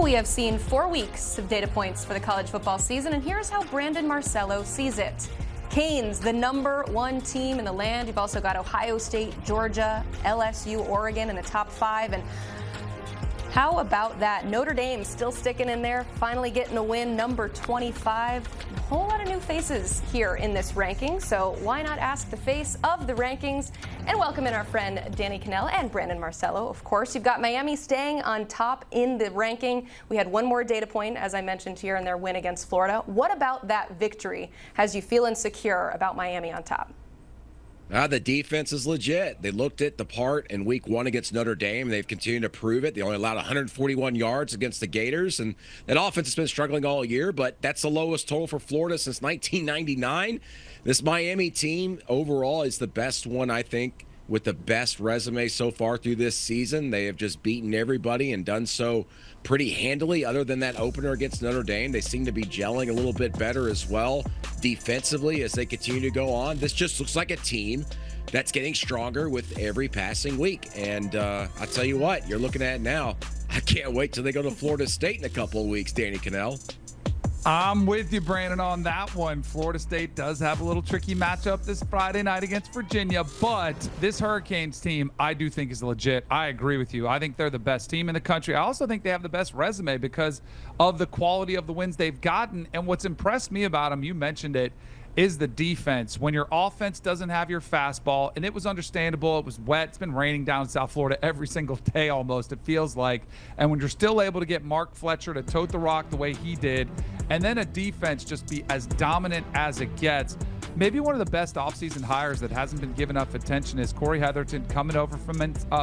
we have seen 4 weeks of data points for the college football season, and here's how Brandon Marcello sees it. Canes, the #1 team in the land. You've also got Ohio State, Georgia, LSU, Oregon in the top 5. And how about that? Notre Dame still sticking in there, finally getting a win, number 25. A whole lot of new faces here in this ranking, so why not ask the face of the rankings and welcome in our friend Danny Kanell and Brandon Marcello. Of course, you've got Miami staying on top in the ranking. We had one more data point, as I mentioned here, in their win against Florida. What about that victory has you feeling secure about Miami on top? The defense is legit. They looked at the part in week 1 against Notre Dame. They've continued to prove it. They only allowed 141 yards against the Gators, and that offense has been struggling all year, but that's the lowest total for Florida since 1999. This Miami team overall is the best one, I think, with the best resume so far through this season. They have just beaten everybody and done so pretty handily. Other than that opener against Notre Dame, they seem to be gelling a little bit better as well defensively as they continue to go on. This just looks like a team that's getting stronger with every passing week. And I tell you what, you're looking at it now. I can't wait till they go to Florida State in a couple of weeks, Danny Kanell. I'm with you, Brandon, on that one. Florida State does have a little tricky matchup this Friday night against Virginia, but this Hurricanes team I do think is legit. I agree with you. I think they're the best team in the country. I also think they have the best resume because of the quality of the wins they've gotten. And what's impressed me about them, you mentioned it, is the defense. When your offense doesn't have your fastball, and it was understandable, it was wet, it's been raining down in South Florida every single day almost, it feels like, and when you're still able to get Mark Fletcher to tote the rock the way he did, and then a defense just be as dominant as it gets. Maybe one of the best offseason hires that hasn't been given enough attention is Corey Heatherton coming over from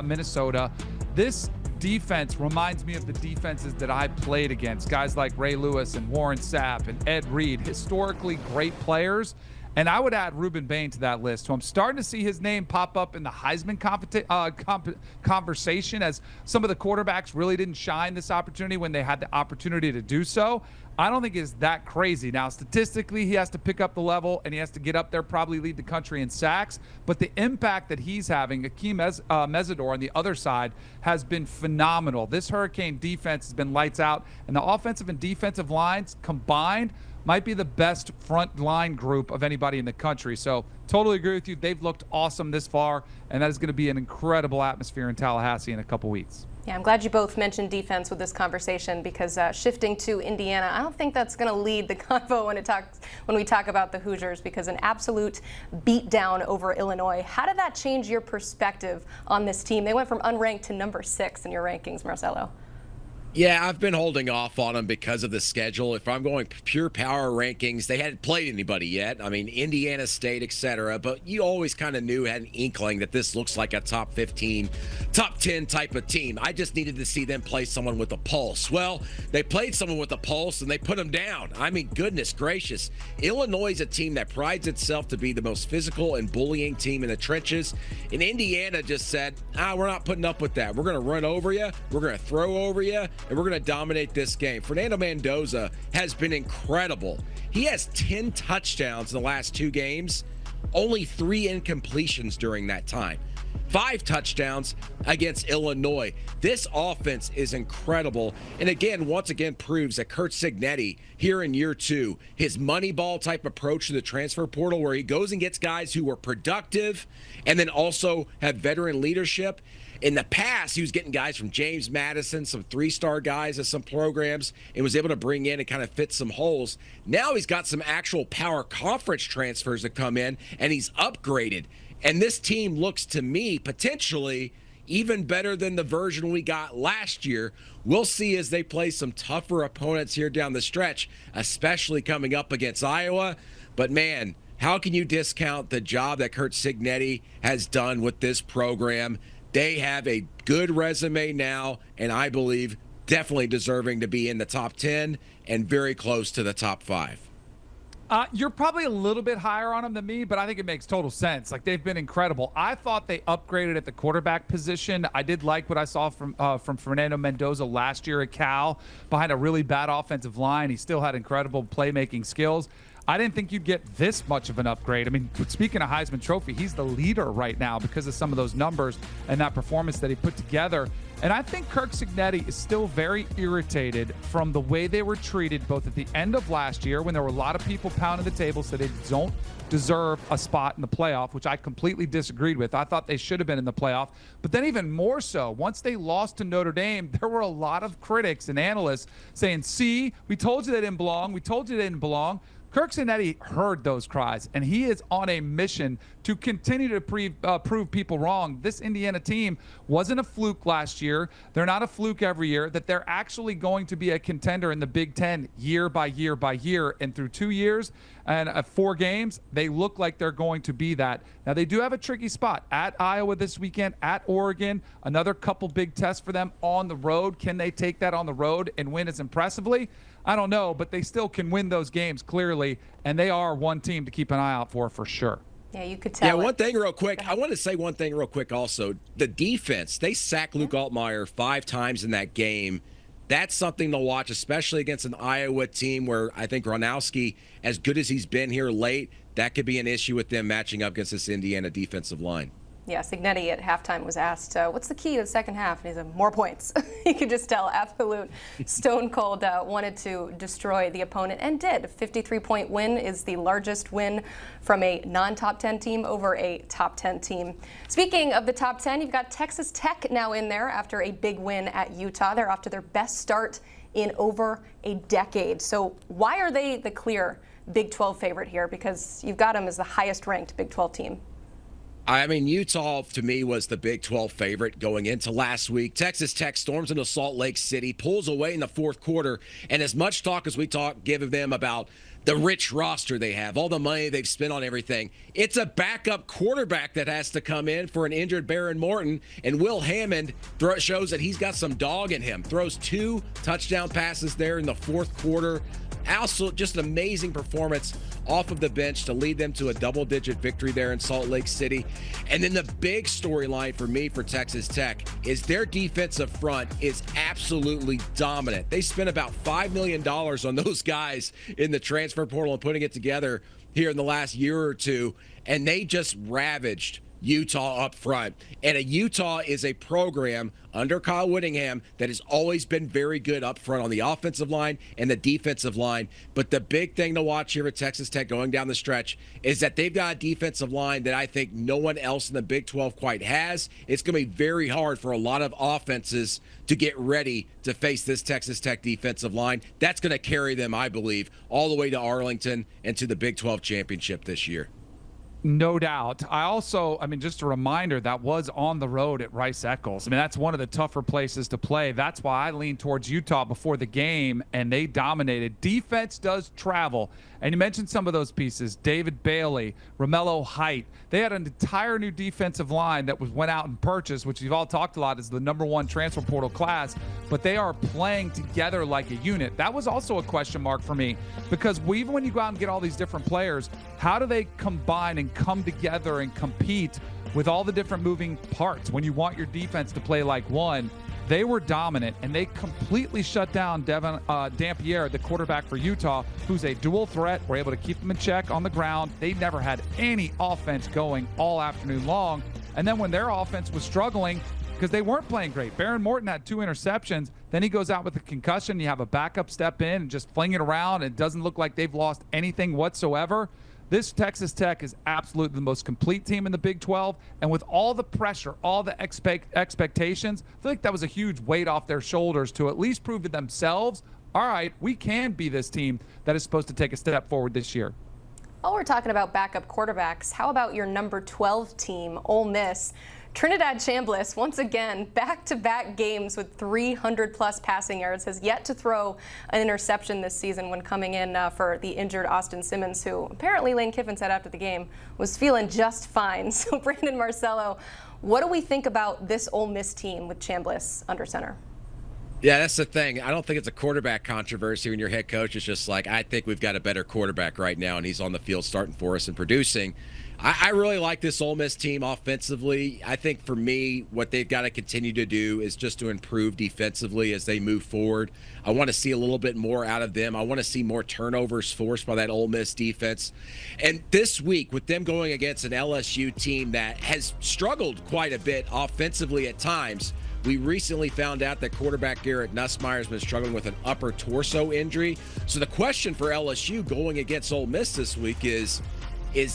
Minnesota. This defense reminds me of the defenses that I played against. Guys like Ray Lewis and Warren Sapp and Ed Reed, historically great players. And I would add Ruben Bain to that list. So I'm starting to see his name pop up in the Heisman conversation as some of the quarterbacks really didn't shine this opportunity when they had the opportunity to do so. I don't think it's that crazy. Now, statistically, he has to pick up the level, and he has to get up there, probably lead the country in sacks. But the impact that he's having, Akeem Mesidor on the other side, has been phenomenal. This Hurricane defense has been lights out, and the offensive and defensive lines combined might be the best front line group of anybody in the country. So totally agree with you. They've looked awesome this far, and that is going to be an incredible atmosphere in Tallahassee in a couple weeks. Yeah, I'm glad you both mentioned defense with this conversation because shifting to Indiana, I don't think that's going to lead the convo when we talk about the Hoosiers, because an absolute beatdown over Illinois. How did that change your perspective on this team? They went from unranked to number 6 in your rankings, Marcello. Yeah, I've been holding off on them because of the schedule. If I'm going pure power rankings, they hadn't played anybody yet. I mean, Indiana State, etc. But you always kind of knew, had an inkling that this looks like a top 15, top 10 type of team. I just needed to see them play someone with a pulse. Well, they played someone with a pulse, and they put them down. I mean, goodness gracious. Illinois is a team that prides itself to be the most physical and bullying team in the trenches. And Indiana just said, we're not putting up with that. We're going to run over you. We're going to throw over you. And we're going to dominate this game. Fernando Mendoza has been incredible. He has 10 touchdowns in the last 2 games, only 3 incompletions during that time. 5 touchdowns against Illinois. This offense is incredible. And again, once again, proves that Curt Cignetti here in year 2, his money ball type approach to the transfer portal, where he goes and gets guys who were productive and then also have veteran leadership. In the past, he was getting guys from James Madison, some 3-star guys at some programs, and was able to bring in and kind of fit some holes. Now he's got some actual power conference transfers that come in, and he's upgraded. And this team looks to me potentially even better than the version we got last year. We'll see as they play some tougher opponents here down the stretch, especially coming up against Iowa. But man, how can you discount the job that Curt Cignetti has done with this program? They have a good resume now, and I believe definitely deserving to be in the top 10 and very close to the top 5. You're probably a little bit higher on them than me, but I think it makes total sense. Like, they've been incredible. I thought they upgraded at the quarterback position. I did like what I saw from Fernando Mendoza last year at Cal behind a really bad offensive line. He still had incredible playmaking skills. I didn't think you'd get this much of an upgrade. I mean, speaking of Heisman Trophy, he's the leader right now because of some of those numbers and that performance that he put together. And I think Kirk Cignetti is still very irritated from the way they were treated both at the end of last year when there were a lot of people pounding the table so they don't deserve a spot in the playoff, which I completely disagreed with. I thought they should have been in the playoff. But then even more so, once they lost to Notre Dame, there were a lot of critics and analysts saying, see, we told you they didn't belong. We told you they didn't belong. Kirk Cignetti heard those cries, and he is on a mission to continue to prove people wrong. This Indiana team wasn't a fluke last year. They're not a fluke every year, that they're actually going to be a contender in the Big Ten year by year by year. And through 2 years and 4 games, they look like they're going to be that. Now, they do have a tricky spot at Iowa this weekend, at Oregon, another couple big tests for them on the road. Can they take that on the road and win as impressively? I don't know, but they still can win those games clearly, and they are one team to keep an eye out for sure. Yeah, you could tell. Yeah, one thing real quick. I want to say one thing real quick also. The defense, they sacked Luke Altmaier 5 times in that game. That's something to watch, especially against an Iowa team where I think Gronowski, as good as he's been here late, that could be an issue with them matching up against this Indiana defensive line. Yeah, Cignetti at halftime was asked, what's the key to the second half? And he said, more points. You could just tell absolute stone cold wanted to destroy the opponent and did. A 53-point win is the largest win from a non-top 10 team over a top 10 team. Speaking of the top 10, you've got Texas Tech now in there after a big win at Utah. They're off to their best start in over a decade. So why are they the clear Big 12 favorite here? Because you've got them as the highest ranked Big 12 team. I mean, Utah, to me, was the Big 12 favorite going into last week. Texas Tech storms into Salt Lake City, pulls away in the fourth quarter, and as much talk as we give them about the rich roster they have, all the money they've spent on everything, it's a backup quarterback that has to come in for an injured Baron Morton, and Will Hammond shows that he's got some dog in him. Throws 2 touchdown passes there in the fourth quarter. Also, just an amazing performance off of the bench to lead them to a double-digit victory there in Salt Lake City. And then the big storyline for me for Texas Tech is their defensive front is absolutely dominant. They spent about $5 million on those guys in the transfer portal and putting it together here in the last year or two, and they just ravaged Utah up front. And Utah is a program under Kyle Whittingham that has always been very good up front on the offensive line and the defensive line. But the big thing to watch here at Texas Tech going down the stretch is that they've got a defensive line that I think no one else in the Big 12 quite has. It's going to be very hard for a lot of offenses to get ready to face this Texas Tech defensive line. That's going to carry them, I believe, all the way to Arlington and to the Big 12 championship this year. No doubt. I mean, just a reminder, that was on the road at Rice-Eccles. I mean, that's one of the tougher places to play. That's why I leaned towards Utah before the game, and they dominated. Defense does travel. And you mentioned some of those pieces. David Bailey, Romello Height. They had an entire new defensive line that went out and purchased, which you've all talked a lot is the #1 transfer portal class. But they are playing together like a unit. That was also a question mark for me because even when you go out and get all these different players, how do they combine and come together and compete with all the different moving parts when you want your defense to play like one? They were dominant, and they completely shut down Devin Dampier, the quarterback for Utah, who's a dual threat. We're able to keep them in check on the ground. They never had any offense going all afternoon long. And then when their offense was struggling, because they weren't playing great, Baron Morton had 2 interceptions. Then he goes out with a concussion. You have a backup step in and just fling it around. It doesn't look like they've lost anything whatsoever. This Texas Tech is absolutely the most complete team in the Big 12, and with all the pressure, all the expectations, I feel like that was a huge weight off their shoulders to at least prove to themselves, all right, we can be this team that is supposed to take a step forward this year. While we're talking about backup quarterbacks, how about your number 12 team, Ole Miss? Trinidad Chambliss, once again, back-to-back games with 300-plus passing yards, has yet to throw an interception this season when coming in for the injured Austin Simmons, who apparently Lane Kiffin said after the game was feeling just fine. So, Brandon Marcello, what do we think about this Ole Miss team with Chambliss under center? Yeah, that's the thing. I don't think it's a quarterback controversy when your head coach is just like, I think we've got a better quarterback right now, and he's on the field starting for us and producing. I really like this Ole Miss team offensively. I think for me, what they've got to continue to do is just to improve defensively as they move forward. I want to see a little bit more out of them. I want to see more turnovers forced by that Ole Miss defense. And this week, with them going against an LSU team that has struggled quite a bit offensively at times, we recently found out that quarterback Garrett Nussmeier has been struggling with an upper torso injury. So the question for LSU going against Ole Miss this week is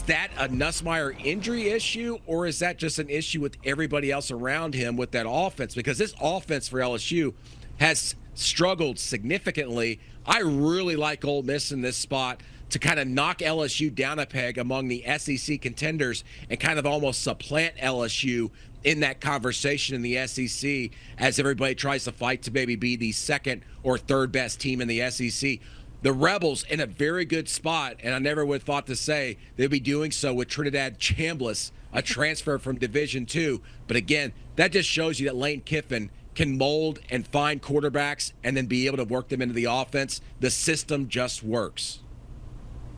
that a Nussmeier injury issue, or is that just an issue with everybody else around him with that offense? Because this offense for LSU has struggled significantly. I really like Ole Miss in this spot to kind of knock LSU down a peg among the SEC contenders and kind of almost supplant LSU in that conversation in the SEC as everybody tries to fight to maybe be the second or third best team in the SEC. The Rebels in a very good spot, and I never would have thought to say they'd be doing so with Trinidad Chambliss, a transfer from Division II. But again, that just shows you that Lane Kiffin can mold and find quarterbacks and then be able to work them into the offense. The system just works.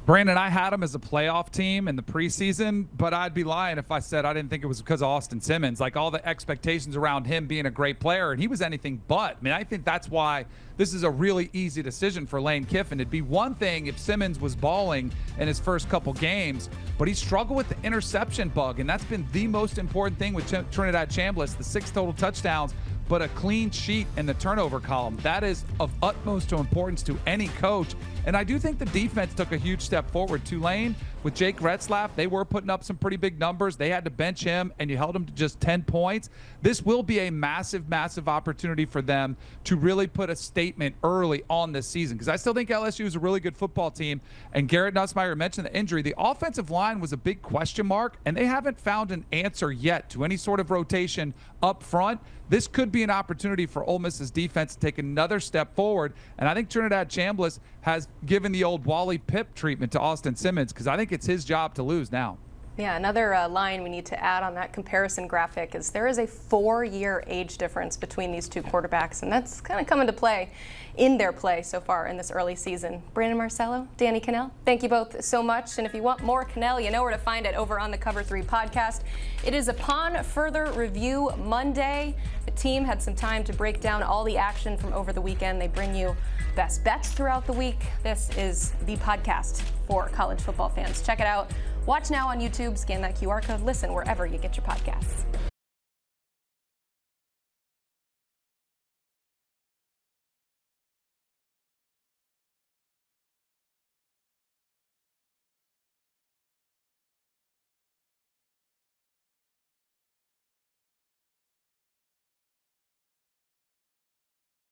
Brandon, I had them as a playoff team in the preseason, but I'd be lying if I said I didn't think it was because of Austin Simmons. Like, all the expectations around him being a great player, and he was anything but. I mean, I think that's why this is a really easy decision for Lane Kiffin. It'd be one thing if Simmons was balling in his first couple games, but he struggled with the interception bug, and that's been the most important thing with Trinidad Chambliss, the 6 total touchdowns, but a clean sheet in the turnover column. That is of utmost importance to any coach. And I do think the defense took a huge step forward. Tulane, with Jake Retzlaff, they were putting up some pretty big numbers. They had to bench him, and you held him to just 10 points. This will be a massive, massive opportunity for them to really put a statement early on this season, because I still think LSU is a really good football team. And Garrett Nussmeier mentioned the injury. The offensive line was a big question mark, and they haven't found an answer yet to any sort of rotation up front. This could be an opportunity for Ole Miss's defense to take another step forward. And I think Trinidad Chambliss has given the old Wally Pipp treatment to Austin Simmons, because I think it's his job to lose now. Yeah, another line we need to add on that comparison graphic is there is a 4-year age difference between these two quarterbacks, and that's kind of come into play in their play so far in this early season. Brandon Marcello, Danny Kanell, thank you both so much. And if you want more Kanell, you know where to find it over on the Cover 3 podcast. It is upon further review Monday. The team had some time to break down all the action from over the weekend. They bring you best bets throughout the week. This is the podcast for college football fans. Check it out. Watch now on YouTube, scan that QR code, listen wherever you get your podcasts.